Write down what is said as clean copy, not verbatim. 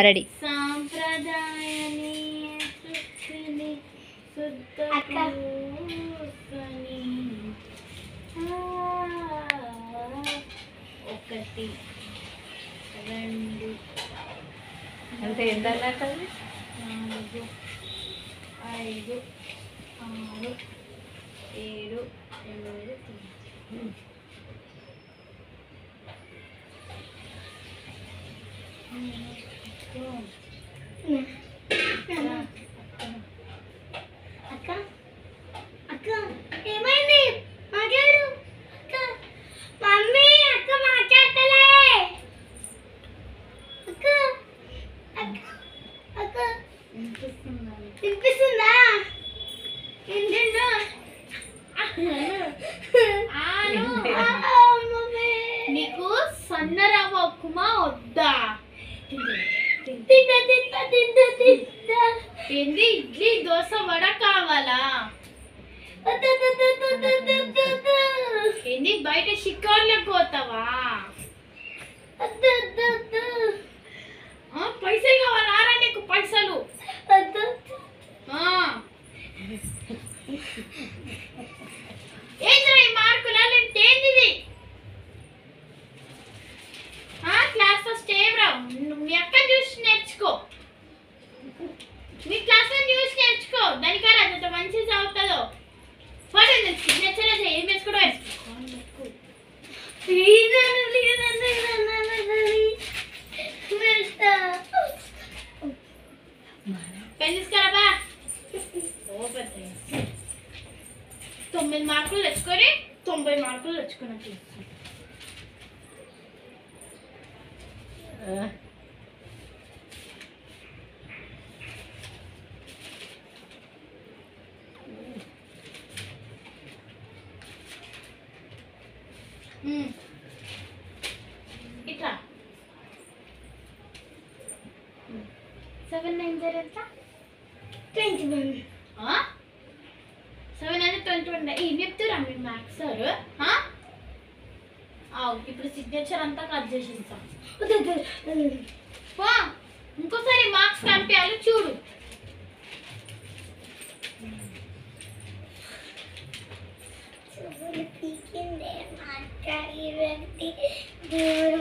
Ready. ఒకటి రెండు అంటే ఎంత 4 5 6 7 8 అక్క అక్క ఏమైంది మాట్లాడు అక్క మమ్మీ అక్క మాట్లాడతలే అక్క అక్క అక్క వినిపిస్తుందా ఏంటంటో నీకు సన్నరవ్వ ఉప్మా వద్దా? ఏంది ఇడ్లీ దోశ వడ కావాలా? ఏంది బయట షికార్లకు పోతావా? పైసలు కావాలా? రా నీకు పైసలు. ఏంద్రా ఈ మార్కులు అంటే ఏంది? క్లాస్ ఫస్ట్ ఏం రావు. మీ అక్క చూసి నేర్చుకో, మీ క్లాస్ లో చూసి నేర్చుకో. దానికరా అంత మంచి చదువుతుందో ఫోటో సిగ్నేచర్ ఏం వేసుకోవడం పెన్ తీసుకురాబా. 9 మార్కులు తెచ్చుకొని 90 మార్కులు తెచ్చుకున్నట్టు. ఇట్లా 7 9 0 ఎంత? 21. 7 అంటే 21. ఏం చెప్తారా మీ మ్యాథ్స్ సార్? ఇప్పుడు సిగ్నేచర్ అంతా కట్ చేసేస్తాం. ఇంకోసారి మార్క్స్ కనిపించాలి చూడు. దేవుడు